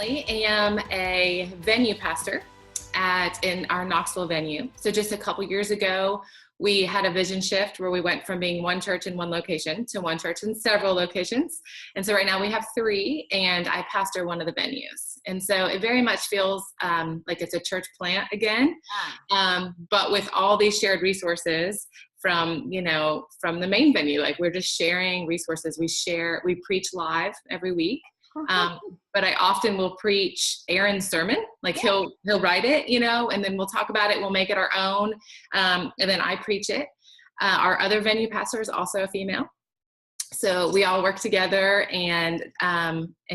currently am a venue pastor in our Knoxville venue. So just a couple years ago, we had a vision shift where we went from being one church in one location to one church in several locations. And so right now we have 3, and I pastor one of the venues. And so it very much feels like it's a church plant again, but with all these shared resources from the main venue. Like, we're just sharing resources. We preach live every week. But I often will preach Aaron's sermon. Like, he'll write it, and then we'll talk about it. We'll make it our own. And then I preach it. Our other venue pastor is also a female. So we all work together and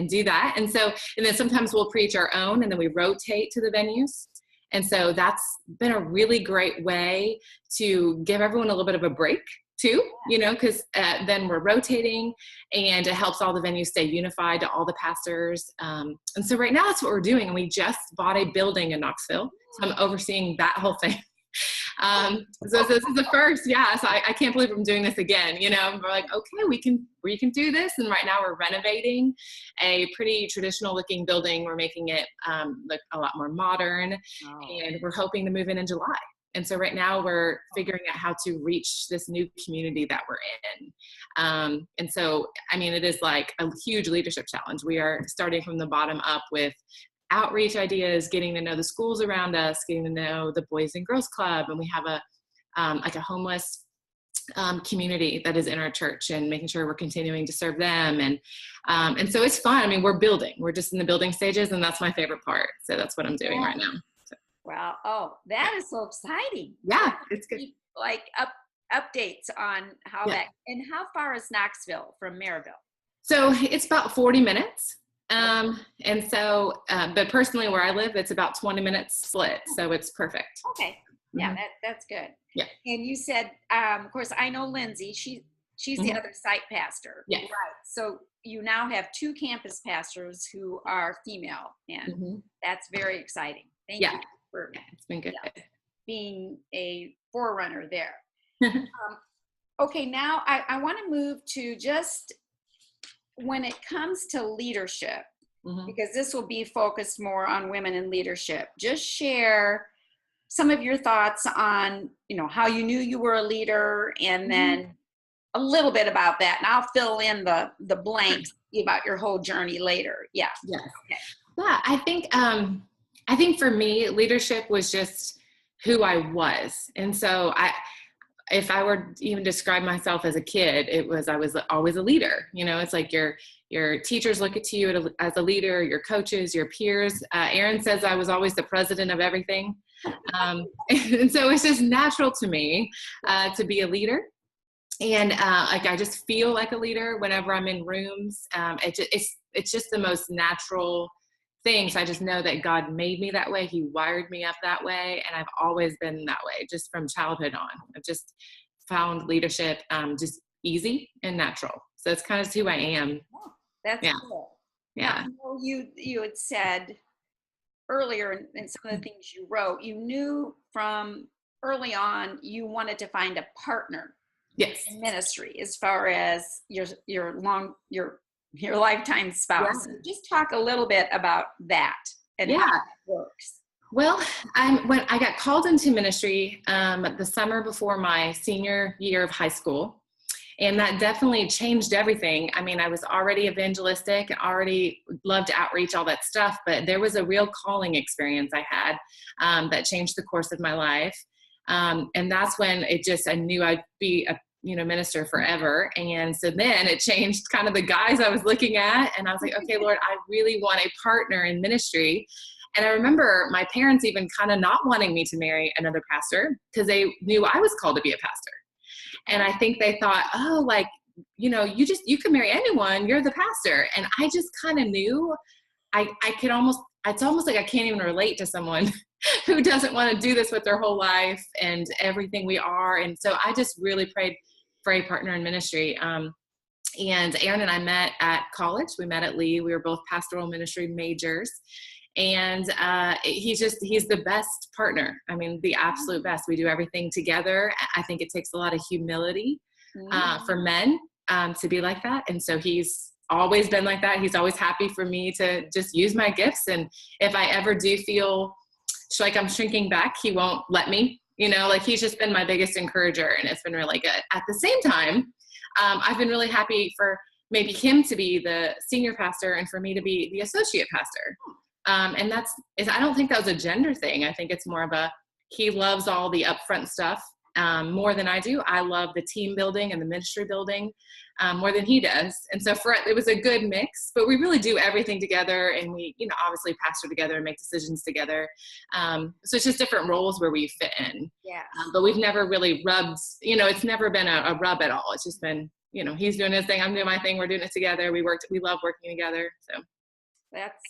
do that. And then sometimes we'll preach our own, and then we rotate to the venues. And so that's been a really great way to give everyone a little bit of a break too, because then we're rotating, and it helps all the venues stay unified to all the pastors. And so right now that's what we're doing. And we just bought a building in Knoxville. So I'm overseeing that whole thing. So this is the first. Yeah. So I can't believe I'm doing this again. We're like, okay, we can do this. And right now we're renovating a pretty traditional looking building. We're making it look a lot more modern, and we're hoping to move in July. And so right now we're figuring out how to reach this new community that we're in. And so, it is like a huge leadership challenge. We are starting from the bottom up with outreach ideas, getting to know the schools around us, getting to know the Boys and Girls Club. And we have a homeless community that is in our church, and making sure we're continuing to serve them. And so it's fun. We're building. We're just in the building stages, and that's my favorite part. So that's what I'm doing right now. Wow. Oh, that is so exciting. Yeah, it's good. Like updates on how that, and how far is Knoxville from Maryville? So it's about 40 minutes. And so, but personally where I live, it's about 20 minutes split. So it's perfect. Okay. Yeah, that's good. Yeah. And you said, of course, I know Lindsay, she's the other site pastor. Yeah. Right. So you now have 2 campus pastors who are female, and that's very exciting. Thank you. It's been good. Being a forerunner there. Okay, now I want to move to just when it comes to leadership, because this will be focused more on women in leadership. Just share some of your thoughts on, how you knew you were a leader, and then a little bit about that. And I'll fill in the blanks about your whole journey later. Yeah. Yes. Okay. Yeah, I think for me, leadership was just who I was. And so if I were to even describe myself as a kid, I was always a leader. It's like your teachers look at you as a leader, your coaches, your peers. Aaron says I was always the president of everything. And so it's just natural to me to be a leader. And I just feel like a leader whenever I'm in rooms. It's just the most natural thing. So I just know that God made me that way. He wired me up that way. And I've always been that way, just from childhood on. I've just found leadership just easy and natural. So it's kind of who I am. Oh, that's cool. Yeah. Now, you had said earlier in some of the things you wrote, you knew from early on you wanted to find a partner in ministry, as far as your lifetime spouse. Yeah. Just talk a little bit about that and how that works. Well, when I got called into ministry the summer before my senior year of high school, and that definitely changed everything. I was already evangelistic and already loved outreach, all that stuff, but there was a real calling experience I had that changed the course of my life. And that's when I knew I'd be a minister forever. And so then it changed kind of the guys I was looking at. And I was like, okay, Lord, I really want a partner in ministry. And I remember my parents even kind of not wanting me to marry another pastor, because they knew I was called to be a pastor. And I think they thought, you can marry anyone, you're the pastor. And I just kind of knew it's almost like I can't even relate to someone who doesn't want to do this with their whole life and everything we are. And so I just really prayed for a partner in ministry. And Aaron and I met at college. We met at Lee. We were both pastoral ministry majors. And he's the best partner. The absolute best. We do everything together. I think it takes a lot of humility for men to be like that. And so he's always been like that. He's always happy for me to just use my gifts. And if I ever do feel like I'm shrinking back, he won't let me, like he's just been my biggest encourager, and it's been really good. At the same time, I've been really happy for maybe him to be the senior pastor and for me to be the associate pastor. And I don't think that was a gender thing. I think it's more of he loves all the upfront stuff more than I do. I love the team building and the ministry building more than he does. And so it was a good mix, but we really do everything together, and we, obviously pastor together and make decisions together. So it's just different roles where we fit in. Yeah. But we've never really rubbed, it's never been a rub at all. It's just been, he's doing his thing, I'm doing my thing, we're doing it together. We love working together. So that's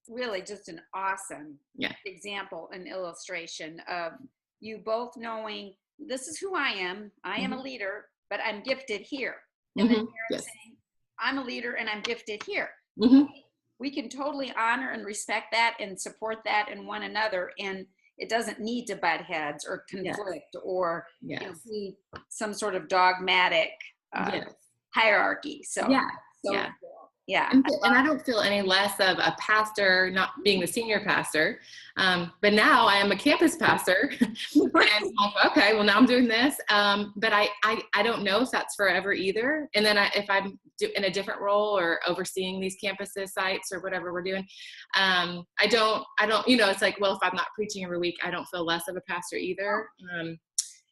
really just an awesome example and illustration of you both knowing, this is who I am. I am a leader, but I'm gifted here. And then Sharon saying, I'm a leader and I'm gifted here. We can totally honor and respect that and support that in one another. And it doesn't need to butt heads or conflict or be some sort of dogmatic hierarchy. So, cool. Yeah. And I don't feel any less of a pastor not being the senior pastor. But now I am a campus pastor. And I'm like, okay, well now I'm doing this. But I don't know if that's forever either. And then if I'm in a different role or overseeing these campuses, sites, or whatever we're doing, I don't, it's like, well, if I'm not preaching every week, I don't feel less of a pastor either.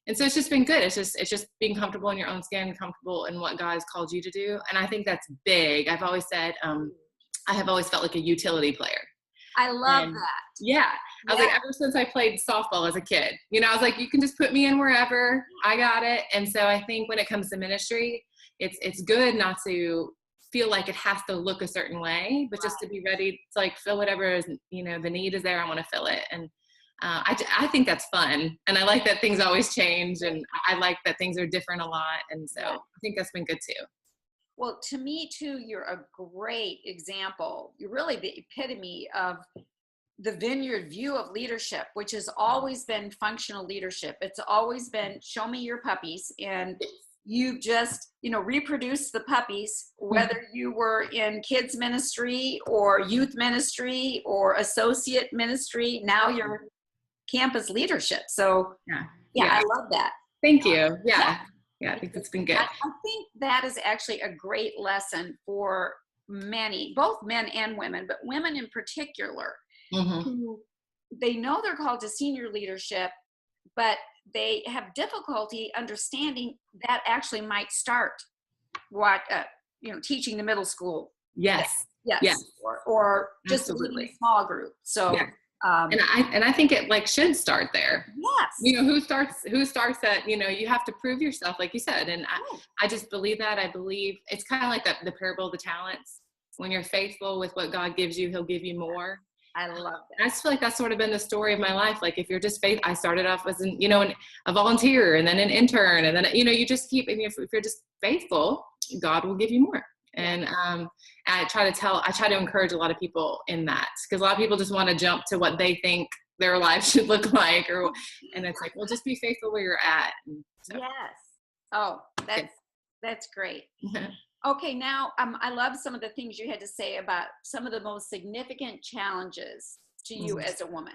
And so it's just been good. It's just being comfortable in your own skin, comfortable in what God has called you to do. And I think that's big. I've always said, I have always felt like a utility player. I love that. Yeah. I was like, ever since I played softball as a kid, I was like, you can just put me in wherever, I got it. And so I think when it comes to ministry, it's good not to feel like it has to look a certain way, but just to be ready to fill whatever is, the need is there. I want to fill it. And I think that's fun. And I like that things always change, and I like that things are different a lot. And so I think that's been good too. Well, to me too, you're a great example. You're really the epitome of the vineyard view of leadership, which has always been functional leadership. It's always been show me your puppies, and you just, reproduce the puppies, whether you were in kids ministry or youth ministry or associate ministry. Now you're campus leadership. So I love that. Thank you. Yeah, I think that's been good. I think that is actually a great lesson for many, both men and women, but women in particular, who they know they're called to senior leadership, but they have difficulty understanding that actually might start teaching the middle school. Yes. Or just leading a small group. So and I think it should start there. Yes. Who starts that, you have to prove yourself, like you said. And I just believe that. I believe it's kind of like the parable of the talents. When you're faithful with what God gives you, he'll give you more. I love that. I just feel like that's sort of been the story of my life. Like if you're just I started off as a volunteer and then an intern, and then, you just keep, and if you're just faithful, God will give you more. And I try to encourage a lot of people in that, because a lot of people just want to jump to what they think their life should look like, and it's like, well, just be faithful where you're at. So. Yes. Oh, that's great. Okay, now I love some of the things you had to say about some of the most significant challenges to you as a woman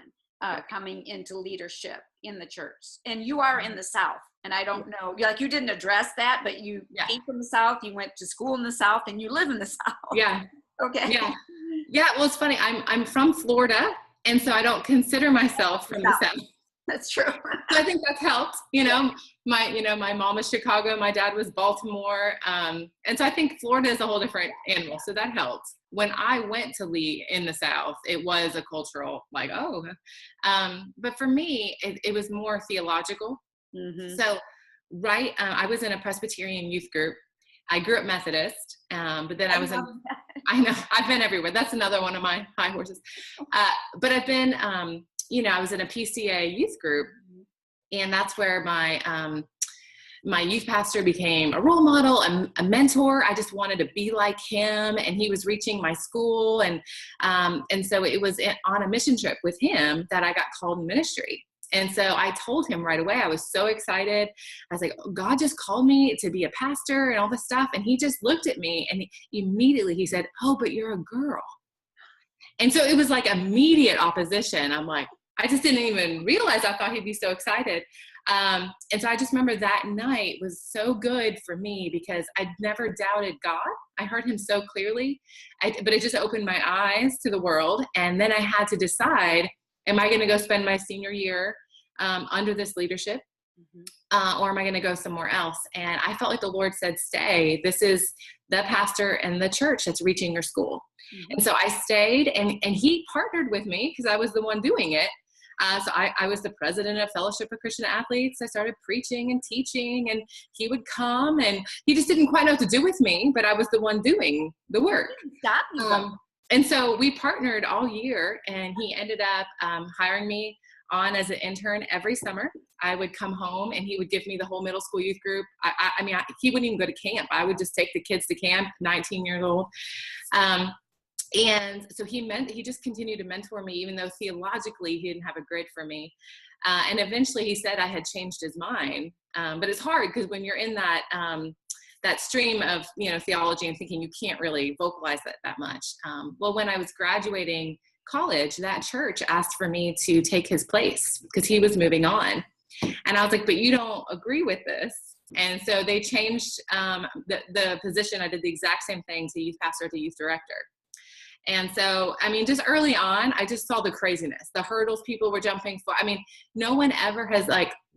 coming into leadership in the church. And you are in the South, and I don't know, you didn't address that, but you came from the South, you went to school in the South, and you live in the South. Yeah. Okay. Yeah. Well, it's funny. I'm from Florida, and so I don't consider myself from the South. That's true. So I think that's helped. My mom was Chicago, my dad was Baltimore. And so I think Florida is a whole different animal. So that helped. When I went to lead in the South, it was a cultural, but for me, it was more theological. So, I was in a Presbyterian youth group. I grew up Methodist, but then I know, I've been everywhere. That's another one of my high horses. But I've been, I was in a PCA youth group, and that's where my youth pastor became a role model, a mentor. I just wanted to be like him, and he was reaching my school. And so it was on a mission trip with him that I got called in ministry. And so I told him right away, I was so excited. I was like, oh, God just called me to be a pastor and all this stuff. And he just looked at me and immediately he said, oh, but you're a girl. And so it was like immediate opposition. I'm like, I just didn't even realize. I thought he'd be so excited. And so I just remember that night was so good for me because I'd never doubted God. I heard him so clearly, but it just opened my eyes to the world. And then I had to decide, am I going to go spend my senior year under this leadership? Or am I going to go somewhere else? And I felt like the Lord said, stay. This is the pastor and the church that's reaching your school. And so I stayed, and he partnered with me because I was the one doing it. So I was the president of Fellowship of Christian Athletes. I started preaching and teaching, and he would come, and he just didn't quite know what to do with me, but I was the one doing the work. And so we partnered all year, and he ended up hiring me on as an intern every summer. I would come home, and he would give me the whole middle school youth group. I mean, he wouldn't even go to camp. I would just take the kids to camp, 19 years old. And so he just continued to mentor me, even though theologically he didn't have a grid for me. And eventually he said I had changed his mind. But it's hard because when you're in that stream of, theology and thinking, you can't really vocalize that much. Well, when I was graduating college, that church asked for me to take his place because he was moving on. And I was like, but you don't agree with this. And so they changed the position. I did the exact same thing to youth pastor to youth director. And so, I mean, just early on, I just saw the craziness, the hurdles people were jumping for. I mean, no one ever has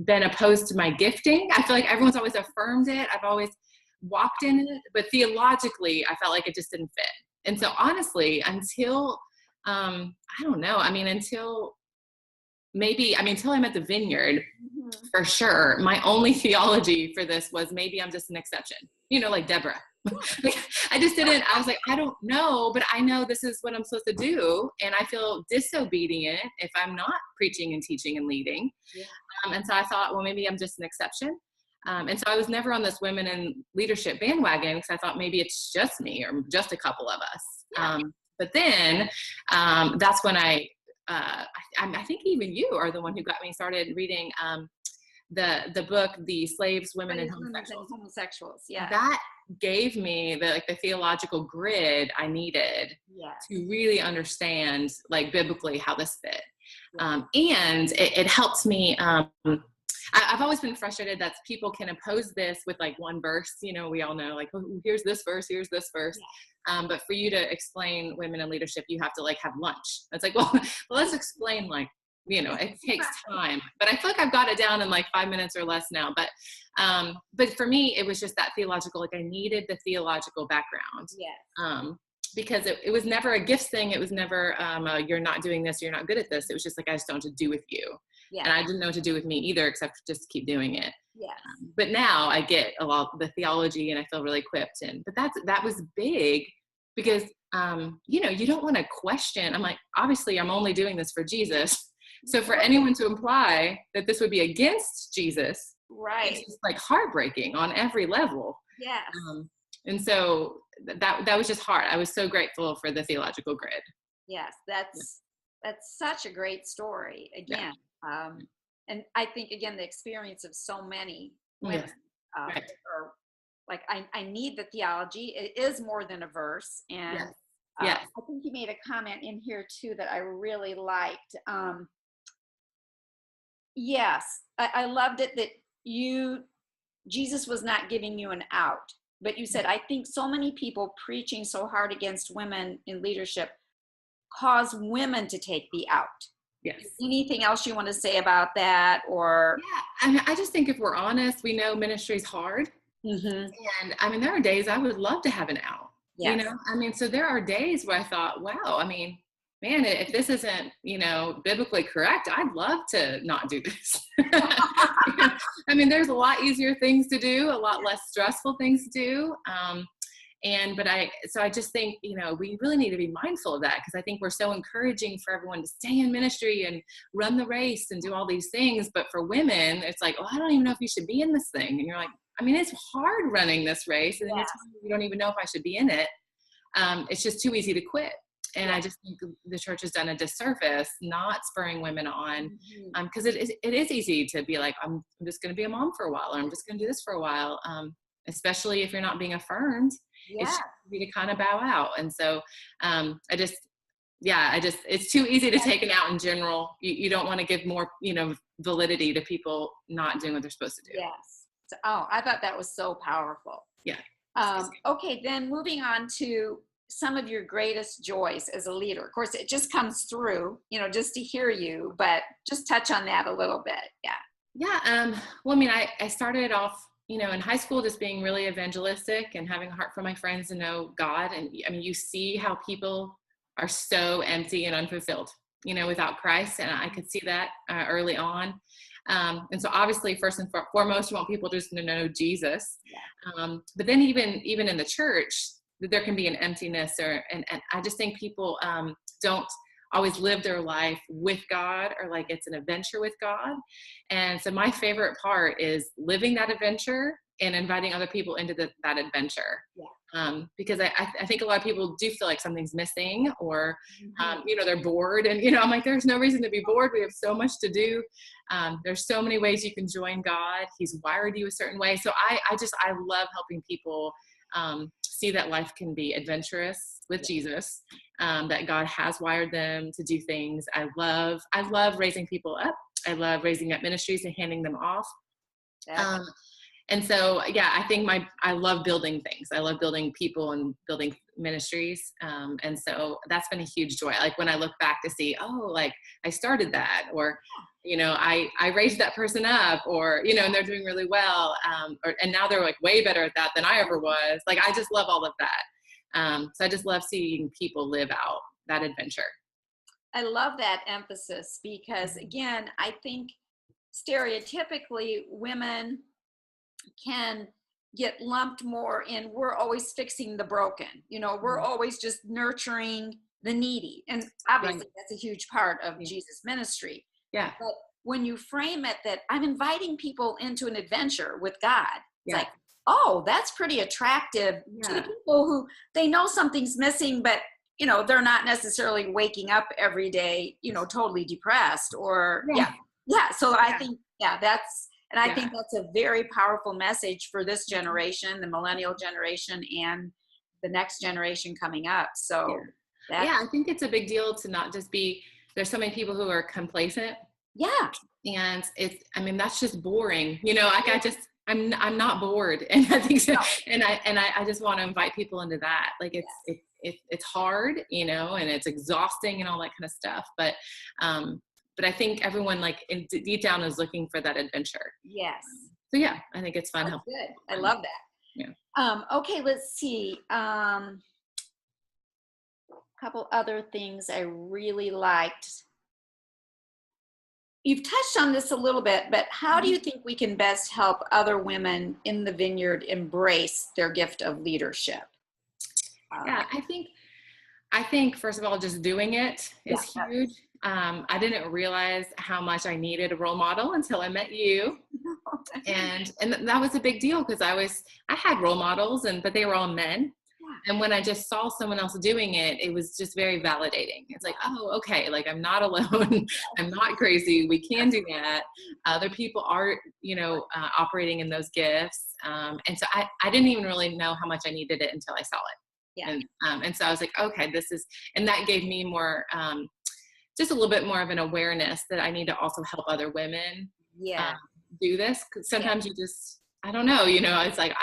been opposed to my gifting. I feel like everyone's always affirmed it. I've always walked in it, but theologically, I felt like it just didn't fit. And so honestly, until, I don't know, I mean, until I'm at the Vineyard, for sure, my only theology for this was maybe I'm just an exception, like Deborah. I just didn't, I was like, I don't know, but I know this is what I'm supposed to do. And I feel disobedient if I'm not preaching and teaching and leading. And so I thought, well, maybe I'm just an exception. And so I was never on this women in leadership bandwagon because I thought maybe it's just me or just a couple of us. But then that's when I think even you are the one who got me started reading the book, The Slaves, Women, and Homosexuals. Yeah. That gave me the theological grid I needed to really understand biblically how this fit. And it helps me. I've always been frustrated that people can oppose this with one verse. We all know oh, here's this verse, here's this verse. But for you to explain women in leadership, you have to have lunch. It's well, let's explain it takes time, but I feel like I've got it down in 5 minutes or less now. But for me, it was just that theological, I needed the theological background. Because it was never a gifts thing. It was never, you're not doing this, you're not good at this. It was just I just don't know what to do with you. And I didn't know what to do with me either, except just keep doing it. But now I get a lot of the theology and I feel really equipped. But that was big because, you don't want to question. I'm obviously I'm only doing this for Jesus. So for anyone to imply that this would be against Jesus, it's just heartbreaking on every level. And so that was just hard. I was so grateful for the theological grid. That's such a great story again. And I think again the experience of so many women are I need the theology. It is more than a verse. And I think you made a comment in here too that I really liked. I loved it that Jesus was not giving you an out, but you said, I think so many people preaching so hard against women in leadership cause women to take the out. Anything else you want to say about that? Or I just think if we're honest, we know ministry's hard. And I mean, there are days I would love to have an out. So there are days where I thought, wow, man, if this isn't, biblically correct, I'd love to not do this. There's a lot easier things to do, a lot less stressful things to do. So I just think, we really need to be mindful of that because I think we're so encouraging for everyone to stay in ministry and run the race and do all these things. But for women, it's I don't even know if you should be in this thing. And you're it's hard running this race. And you don't even know if I should be in it. It's just too easy to quit. And I just think the church has done a disservice not spurring women on, because it is easy to be like, I'm just going to be a mom for a while, or I'm just going to do this for a while, especially if you're not being affirmed. It's easy to kind of bow out. And so it's too easy to take it out in general. You don't want to give more, validity to people not doing what they're supposed to do. Yes. I thought that was so powerful. Yeah. Okay, then moving on to some of your greatest joys as a leader. Of course, it just comes through, just to hear you, but just touch on that a little bit. Yeah. Yeah. Well, I mean, I started off, in high school, just being really evangelistic and having a heart for my friends to know God. And I mean, you see how people are so empty and unfulfilled, without Christ. And I could see that early on. And so obviously, first and foremost, you want people just to know Jesus. But then even in the church, there can be an emptiness, and I just think people don't always live their life with God, or like it's an adventure with God. And so my favorite part is living that adventure and inviting other people into that adventure. Because I think a lot of people do feel like something's missing, or they're bored, and I'm like, there's no reason to be bored. We have so much to do. There's so many ways you can join God. He's wired you a certain way. So I love helping people see that life can be adventurous with Jesus, that God has wired them to do things. I love raising people up. I love raising up ministries and handing them off. And so, I think I love building things. I love building people and building ministries. And so that's been a huge joy. Like when I look back to see, like I started that, or, I raised that person up, or, and they're doing really well. And now they're like way better at that than I ever was. Like, I just love all of that. So I just love seeing people live out that adventure. I love that emphasis, because again, I think stereotypically women can get lumped more in, we're always fixing the broken, we're always just nurturing the needy. And obviously that's a huge part of Jesus' ministry. Yeah. But when you frame it that I'm inviting people into an adventure with God, it's like, that's pretty attractive to the people who they know something's missing, but they're not necessarily waking up every day, totally depressed, or So I think, I think that's a very powerful message for this generation, the millennial generation, and the next generation coming up. So I think it's a big deal to not just be, there's so many people who are complacent. And that's just boring. I'm not bored. And I think so. And I just want to invite people into that. Like it's hard, and it's exhausting and all that kind of stuff. But I think everyone deep down is looking for that adventure. Yes. So I think it's fun. That's good. I love that. Yeah. Okay, let's see. Couple other things I really liked. You've touched on this a little bit, but how do you think we can best help other women in the vineyard embrace their gift of leadership? I think first of all, just doing it is huge. I didn't realize how much I needed a role model until I met you. And that was a big deal, because I had role models, but they were all men. And when I just saw someone else doing it, it was just very validating. It's like, okay, like I'm not alone. I'm not crazy. We can do that. Other people are, operating in those gifts. And so I didn't even really know how much I needed it until I saw it. And so I was like, okay, and that gave me more, just a little bit more of an awareness that I need to also help other women do this. Because sometimes you just, I don't know, it's like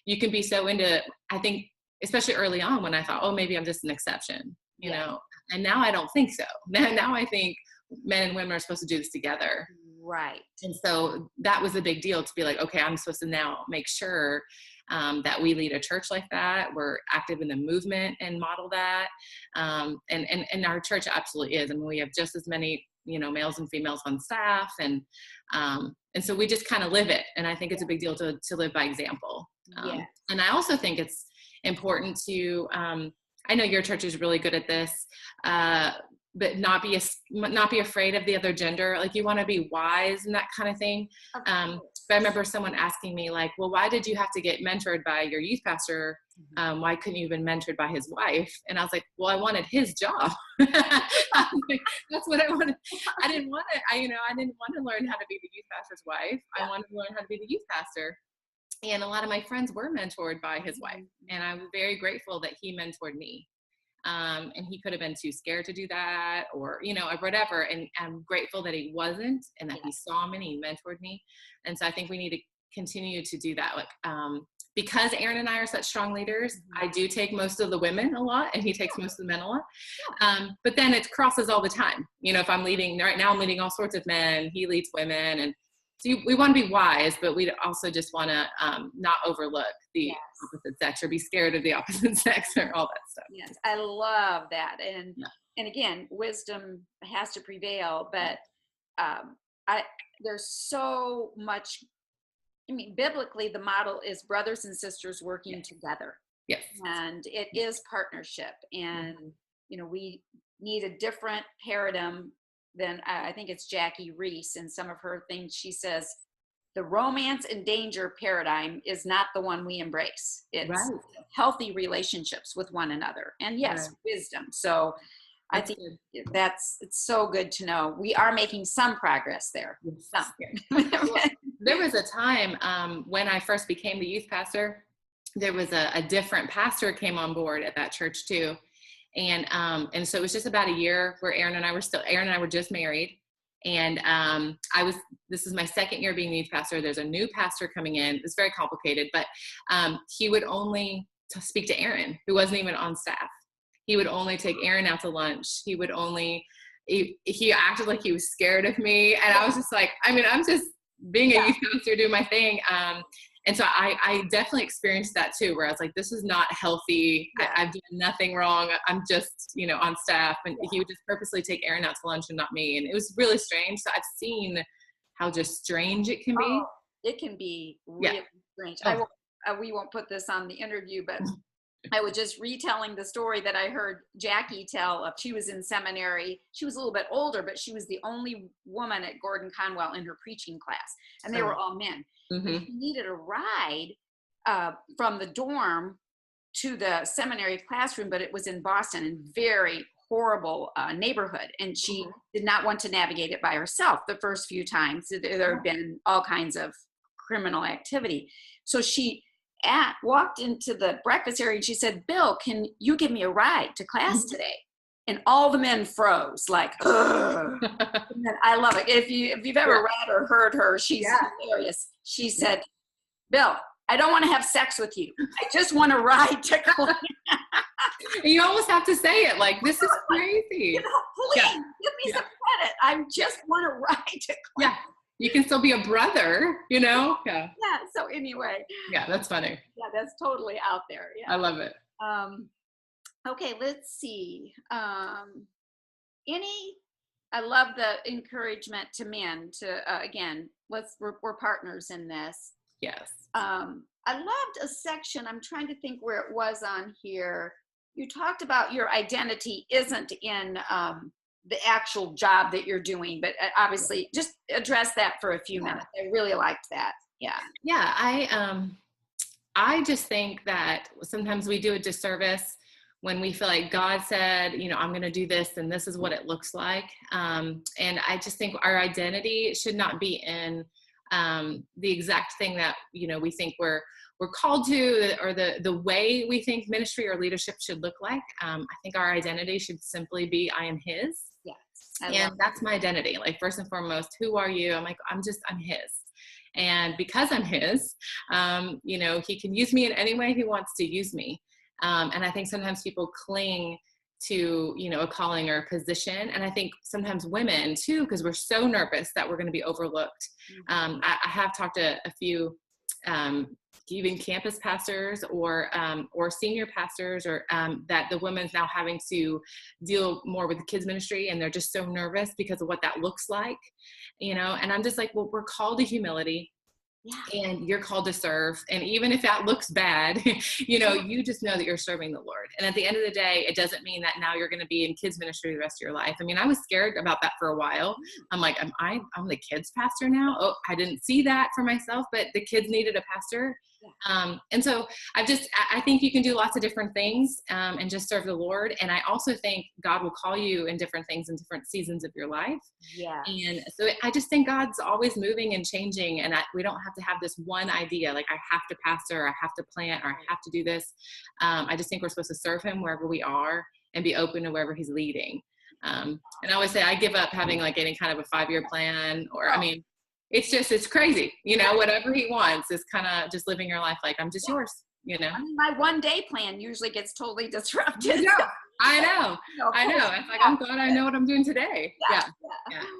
you can be so into, I think, especially early on when I thought, maybe I'm just an exception, and now I don't think so. Now I think men and women are supposed to do this together. Right. And so that was a big deal to be like, okay, I'm supposed to now make sure that we lead a church like that. We're active in the movement and model that. And our church absolutely is. I mean, we have just as many, males and females on staff. And so we just kind of live it. And I think it's a big deal to live by example. And I also think it's important to, I know your church is really good at this, but not be afraid of the other gender. Like, you want to be wise and that kind of thing. But I remember someone asking me, like, well, why did you have to get mentored by your youth pastor Why couldn't you have been mentored by his wife? And I was like, well, I wanted his job. That's what I wanted. I didn't want to learn how to be the youth pastor's wife. I wanted to learn how to be the youth pastor. And a lot of my friends were mentored by his wife. And I was very grateful that he mentored me. And he could have been too scared to do that or, or whatever. And I'm grateful that he wasn't and that he saw me and he mentored me. And so I think we need to continue to do that. Like, because Aaron and I are such strong leaders, I do take most of the women a lot and he takes most of the men a lot. But then it crosses all the time. If I'm leading right now, I'm leading all sorts of men, he leads women. And so we want to be wise, but we also just want to not overlook the opposite sex or be scared of the opposite sex or all that stuff. Yes, I love that. And again, wisdom has to prevail, but there's so much. Biblically, the model is brothers and sisters working together. Yes. And it is partnership. And, we need a different paradigm than, I think it's Jackie Reese in some of her things. She says, the romance and danger paradigm is not the one we embrace. It's healthy relationships with one another. And wisdom. So I think it's so good to know. We are making some progress there. Yes. There was a time when I first became the youth pastor, there was a different pastor came on board at that church too. And so it was just about a year where Aaron and I were just married. And this is my second year being the youth pastor. There's a new pastor coming in. It's very complicated, but he would only speak to Aaron, who wasn't even on staff. He would only take Aaron out to lunch. He acted like he was scared of me. And I was just like, I'm just being a youth pastor, doing my thing. And so I definitely experienced that too, where I was like, this is not healthy. I've done nothing wrong. I'm just, on staff. And he would just purposely take Aaron out to lunch and not me. And it was really strange. So I've seen how just strange it can be. It can be really strange. We won't put this on the interview, but I was just retelling the story that I heard Jackie tell of. She was in seminary. She was a little bit older, but she was the only woman at Gordon Conwell in her preaching class. And they were all men. She needed a ride from the dorm to the seminary classroom, but it was in Boston, in very horrible neighborhood. And she did not want to navigate it by herself the first few times. There had been all kinds of criminal activity. So she walked into the breakfast area and she said, Bill, can you give me a ride to class today? And all the men froze, like, ugh. And I love it. If you've ever read or heard her, she's hilarious. She said, Bill, I don't want to have sex with you. I just want to ride to class. You almost have to say it like, this is crazy. Please give me some credit. I just want to ride to class. Yeah. You can still be a brother, Yeah. Yeah. So anyway. Yeah, that's funny. Yeah, that's totally out there. Yeah. I love it. Okay, let's see. I love the encouragement to men to, again, we're partners in this. Yes. I loved a section, I'm trying to think where it was on here. You talked about your identity isn't in the actual job that you're doing, but obviously just address that for a few minutes. I really liked that. Yeah. Yeah. I just think that sometimes we do a disservice when we feel like God said, I'm going to do this and this is what it looks like. And I just think our identity should not be in the exact thing that, we think we're called to, or the way we think ministry or leadership should look like. I think our identity should simply be, I am his. Yes. And that's my identity. Like, first and foremost, who are you? I'm like, I'm his. And because I'm his, he can use me in any way he wants to use me. And I think sometimes people cling to, a calling or a position. And I think sometimes women too, because we're so nervous that we're going to be overlooked. I have talked to a few, even campus pastors or senior pastors, or that the women's now having to deal more with the kids ministry, and they're just so nervous because of what that looks like, and I'm just like, well, we're called to humility. Yeah. And you're called to serve. And even if that looks bad, you just know that you're serving the Lord. And at the end of the day, it doesn't mean that now you're going to be in kids ministry the rest of your life. I mean, I was scared about that for a while. I'm like, I'm the kids pastor now. Oh, I didn't see that for myself, but the kids needed a pastor. And so I think you can do lots of different things and just serve the Lord. And I also think God will call you in different things in different seasons of your life. Yeah. And so I just think God's always moving and changing, and we don't have to have this one idea, like I have to pastor, or I have to plant, or I have to do this. I just think we're supposed to serve him wherever we are and be open to wherever he's leading. And I always say I give up having like any kind of a 5-year plan, or, I mean, it's crazy, whatever he wants is kind of just living your life like I'm just yours, I mean, my 1-day plan usually gets totally disrupted. I know. It's like, I'm glad I know what I'm doing today. Yeah.